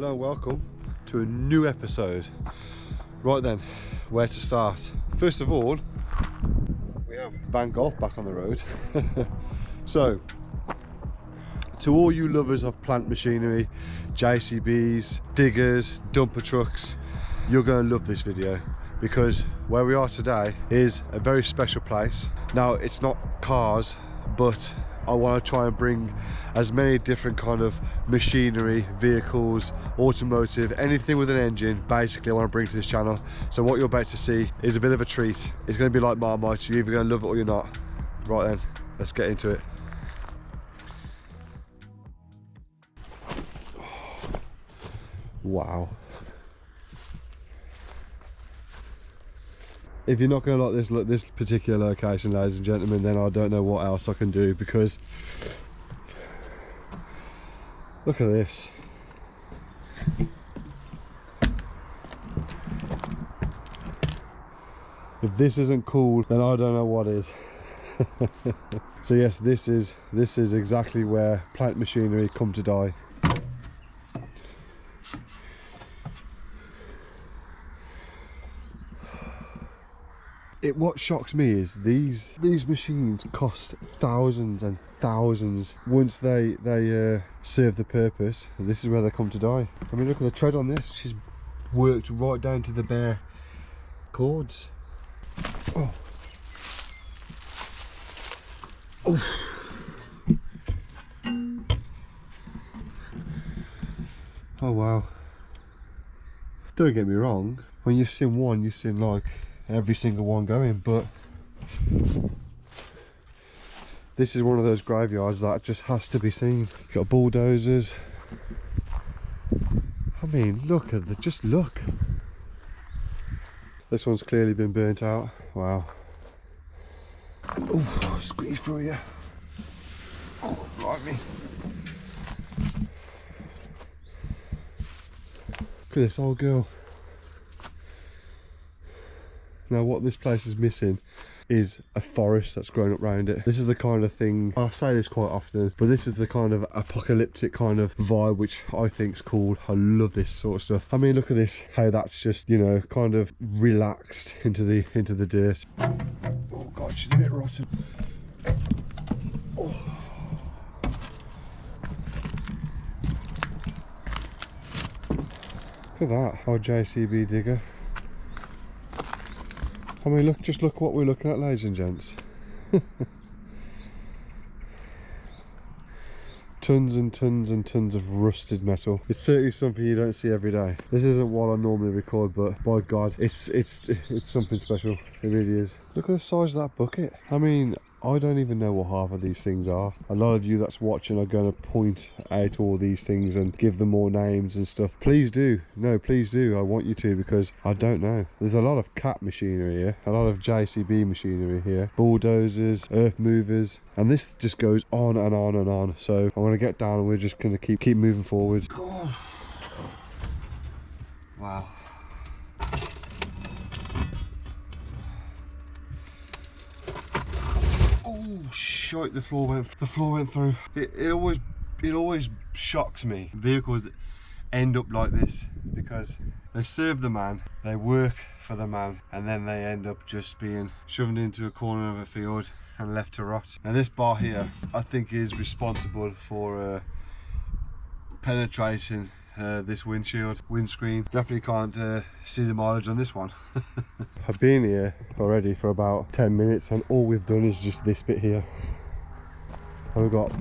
Hello and welcome to a new episode. Right then, where to start? First of all, we have Van Golf back on the road. So, to all you lovers of plant machinery, JCBs, diggers, dumper trucks, you're going to love this video because where we are today is a very special place. Now, it's not cars, but I want to try and bring as many different kind of machinery, vehicles, automotive, anything with an engine, basically I want to bring to this channel. So what you're about to see is a bit of a treat. It's going to be like Marmite, you're either going to love it or you're not. Right then, let's get into it. Wow. If you're not going to like this particular location, ladies and gentlemen, then I don't know what else I can do, because look at this. If this isn't cool, then I don't know what is. So yes, this is exactly where plant machinery come to die. What shocks me is these machines cost thousands and thousands. Once they serve the purpose, this is where they come to die. I mean, look at the tread on this. She's worked right down to the bare cords. Oh. Oh. Oh wow. Don't get me wrong, when you've seen one, you've seen like every single one going, but this is one of those graveyards that just has to be seen. You've got bulldozers. I mean, look at the, just look. This one's clearly been burnt out. Wow. Oh, squeeze through you. Oh, blimey. Look at this old girl. Now what this place is missing is a forest that's grown up around it. This is the kind of thing, I say this quite often, but this is the kind of apocalyptic kind of vibe which I think's cool. I love this sort of stuff. I mean, look at this, how that's just, you know, kind of relaxed into the dirt. Oh god, she's a bit rotten. Oh. Look at that, our JCB digger. I mean, look, just look what we're looking at, ladies and gents. Tons and tons and tons of rusted metal. It's certainly something you don't see every day. This isn't what I normally record, but by God, it's something special. It really is. Look at the size of that bucket. I mean, I don't even know what half of these things are. A lot of you that's watching are going to point out all these things and give them more names and stuff. Please do. No, please do. I want you to, because I don't know. There's a lot of cat machinery here, a lot of JCB machinery here, bulldozers, earth movers, and this just goes on and on and on. So I'm going to get down and we're just going to keep moving forward. Oh. Wow. Oh shite, the floor went through. It always shocks me, vehicles that end up like this, because they serve the man, they work for the man, and then they end up just being shoved into a corner of a field and left to rot. And this bar here, I think, is responsible for penetrating this windscreen. Definitely can't see the mileage on this one. I've been here already for about 10 minutes and all we've done is just this bit here, and we've got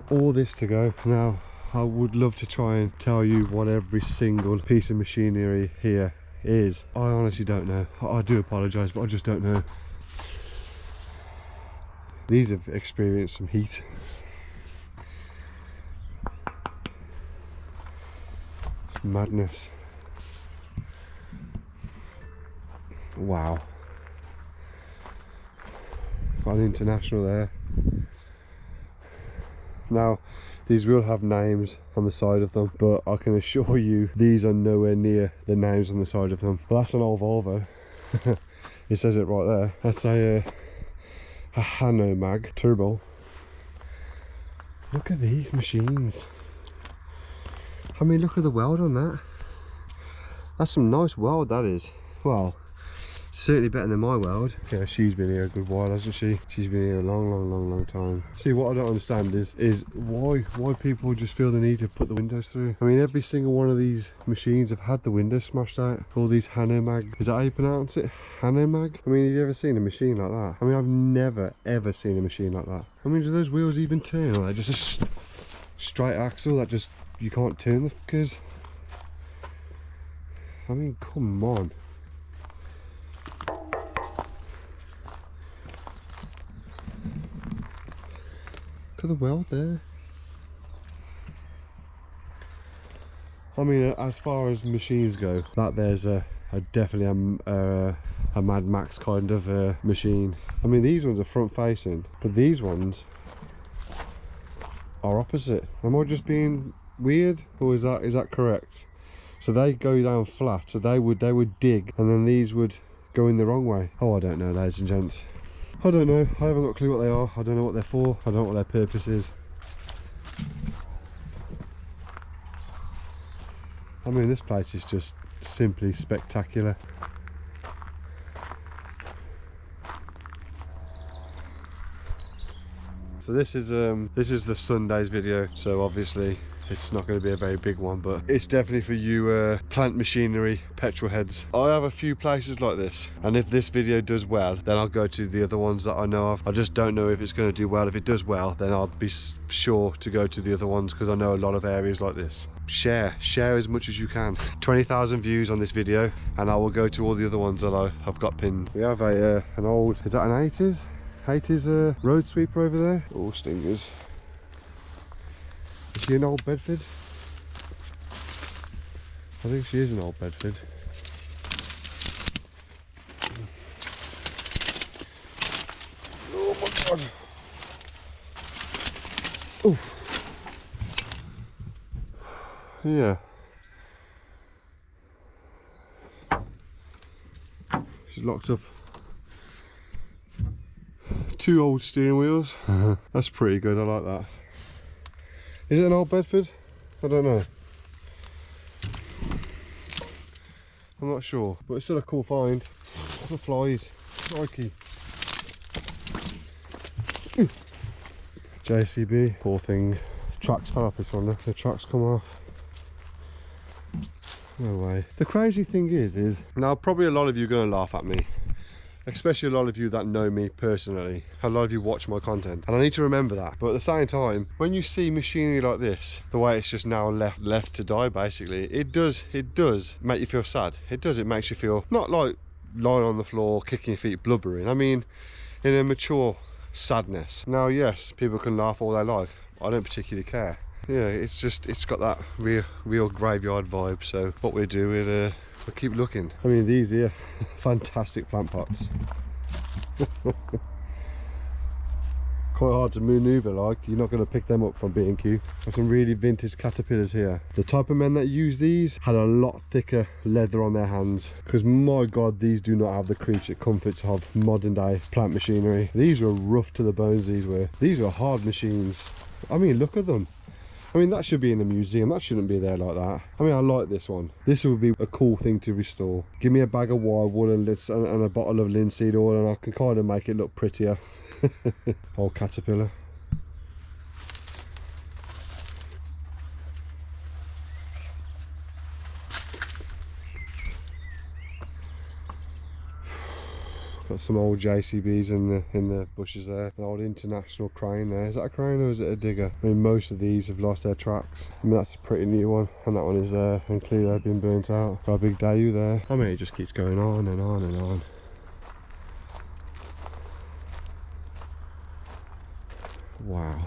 all this to go. Now I would love to try and tell you what every single piece of machinery here is. I honestly don't know. I do apologise, but I just don't know. These have experienced some heat. It's madness. Wow. Got an international there. Now, these will have names on the side of them, but I can assure you these are nowhere near the names on the side of them. Well, that's an old Volvo. It says it right there. That's a Hanomag turbo. Look at these machines. I mean, look at the weld on that. That's some nice weld, that is. Well, certainly better than my weld. Yeah, she's been here a good while, hasn't she? She's been here a long time. See, what I don't understand is why people just feel the need to put the windows through. I mean, every single one of these machines have had the windows smashed out. All these Hanomag, is that how you pronounce it? Hanomag? I mean, have you ever seen a machine like that? I mean, I've never ever seen a machine like that. I mean, do those wheels even turn? Or are they just a straight axle that just, you can't turn the fuckers? I mean, come on. Look at the weld there. I mean, as far as machines go, that there's definitely a Mad Max kind of machine. I mean, these ones are front facing, but these ones are opposite. Am I just being weird, or is that correct? So they go down flat, so they would dig, and then these would go in the wrong way. Oh, I don't know, ladies and gents. I don't know. I haven't got a clue what they are. I don't know what they're for. I don't know what their purpose is. I mean, this place is just simply spectacular. So this is the Sunday's video, so obviously it's not going to be a very big one, but it's definitely for you plant machinery petrol heads. I have a few places like this, and if this video does well, then I'll go to the other ones that I know of. I just don't know if it's going to do well. If it does well, then I'll be sure to go to the other ones, because I know a lot of areas like this. Share as much as you can. 20,000 views on this video, and I will go to all the other ones that I've got pinned. We have an old, is that an 80s? 80s road sweeper over there. Oh, stingers. Is she an old Bedford? I think she is an old Bedford. Oh my god. Oh. Yeah. She's locked up. 2 old steering wheels. That's pretty good, I like that. Is it an old Bedford? I don't know. I'm not sure, but it's still a cool find. The flies. Crikey. JCB, poor thing. The tracks fell off this one, the tracks come off. No way. The crazy thing is now probably a lot of you are going to laugh at me. Especially a lot of you that know me personally. A lot of you watch my content, and I need to remember that. But at the same time, when you see machinery like this, the way it's just now left to die, basically, it does make you feel sad. It makes you feel not like lying on the floor, kicking your feet, blubbering. I mean, in a mature sadness. Now, yes, people can laugh all they like. I don't particularly care. Yeah, it's got that real graveyard vibe. So what we do is we'll keep looking. I mean, these here, fantastic plant pots. Quite hard to maneuver, like, you're not going to pick them up from B&Q. There's some really vintage Caterpillars here. The type of men that use these had a lot thicker leather on their hands, because my god, these do not have the creature comforts of modern day plant machinery. These were rough to the bones. These were hard machines. I mean, look at them. I mean, that should be in a museum. That shouldn't be there like that. I mean, I like this one. This would be a cool thing to restore. Give me a bag of wirewood and a bottle of linseed oil, and I can kind of make it look prettier. Old Caterpillar. Got some old JCBs in the bushes there. An old International crane there. Is that a crane or is it a digger? I mean, most of these have lost their tracks. I mean, that's a pretty new one, and that one is there, and clearly they've been burnt out. Got a big Daewoo there. I mean, it just keeps going on and on and on. Wow.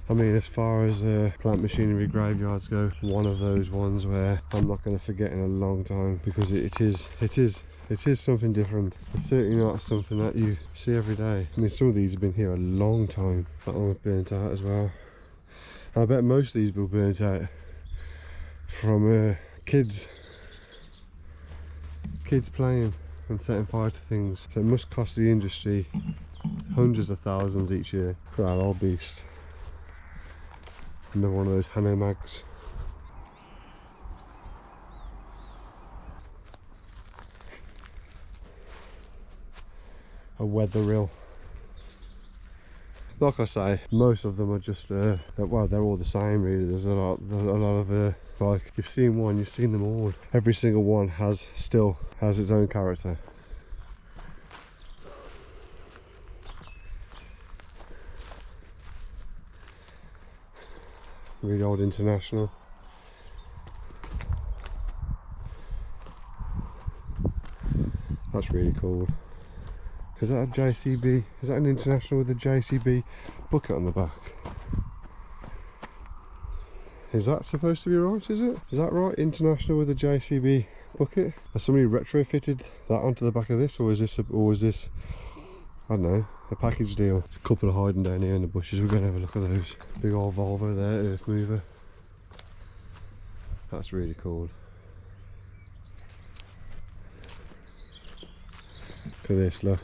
I mean, as far as plant machinery graveyards go, one of those ones where I'm not going to forget in a long time, because it is something different. It's certainly not something that you see every day. I mean, some of these have been here a long time. That one was burnt out as well. And I bet most of these were burnt out from kids playing and setting fire to things. So it must cost the industry hundreds of thousands each year. Look at that old beast. Another one of those Hano mags. A weather reel. Like I say, most of them are just well, they're all the same really. There's a lot of like, you've seen one, you've seen them all. Every single one still has its own character. Really old International. That's really cool. Is that a JCB? Is that an International with a JCB bucket on the back? Is that supposed to be right, is it? Is that right? International with a JCB bucket? Has somebody retrofitted that onto the back of this, or is this, I don't know, a package deal? There's a couple of hiding down here in the bushes. We're going to have a look at those. Big old Volvo there, earth mover. That's really cool. Look at this, look.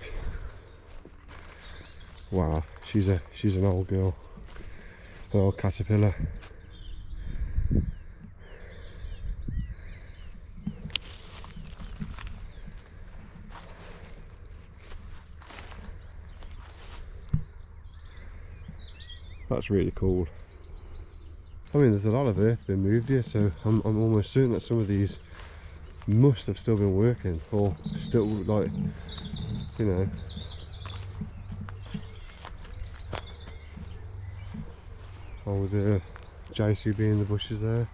Wow, she's an old girl. An old Caterpillar. That's really cool. I mean, there's a lot of earth been moved here, so I'm almost certain that some of these must have still been working, or still, like, you know. Oh, with the JCB in the bushes there.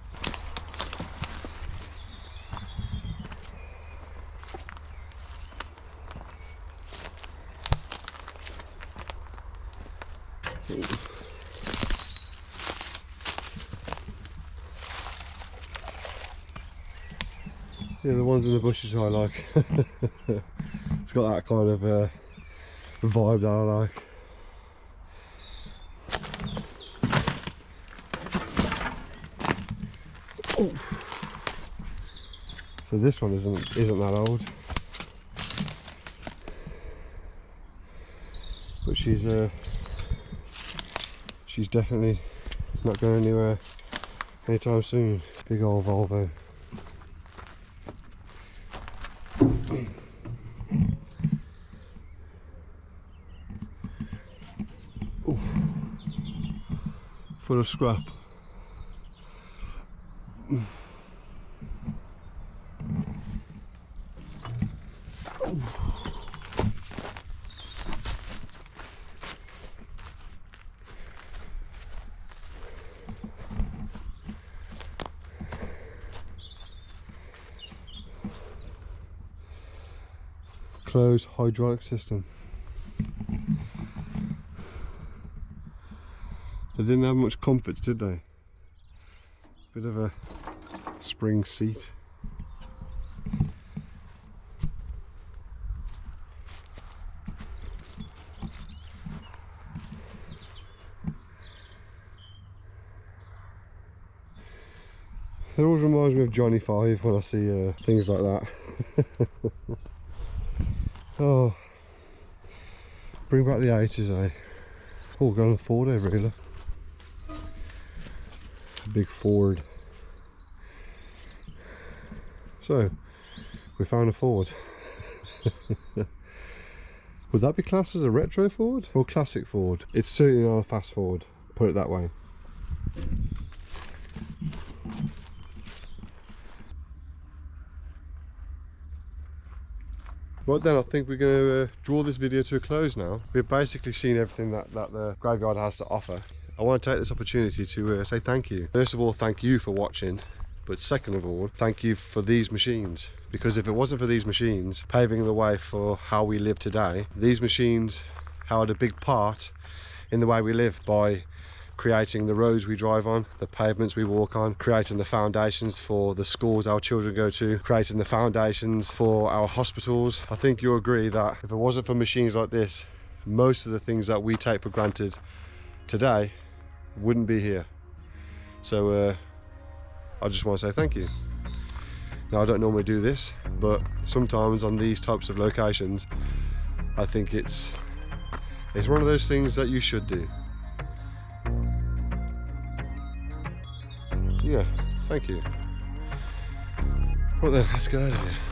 Yeah, the ones in the bushes I like. It's got that kind of vibe that I like. Oh. So this one isn't that old, but she's definitely not going anywhere anytime soon. Big old Volvo. Oof. Full of scrap. Closed hydraulic system. They didn't have much comforts, did they? Bit of a spring seat. It always reminds me of Johnny 5 when I see things like that. Oh, bring back the 80s, eh? Oh, going on the Ford over here, look. A big Ford. So, we found a Ford. Would that be classed as a retro Ford or classic Ford? It's certainly not a fast Ford, put it that way. Right then, I think we're going to draw this video to a close now. We've basically seen everything that the graveyard has to offer. I want to take this opportunity to say thank you. First of all, thank you for watching, but second of all, thank you for these machines. Because if it wasn't for these machines paving the way for how we live today, these machines held a big part in the way we live by creating the roads we drive on, the pavements we walk on, creating the foundations for the schools our children go to, creating the foundations for our hospitals. I think you'll agree that if it wasn't for machines like this, most of the things that we take for granted today wouldn't be here. So I just want to say thank you. Now, I don't normally do this, but sometimes on these types of locations I think it's It's one of those things that you should do. So yeah, thank you. Right then, let's get out of here.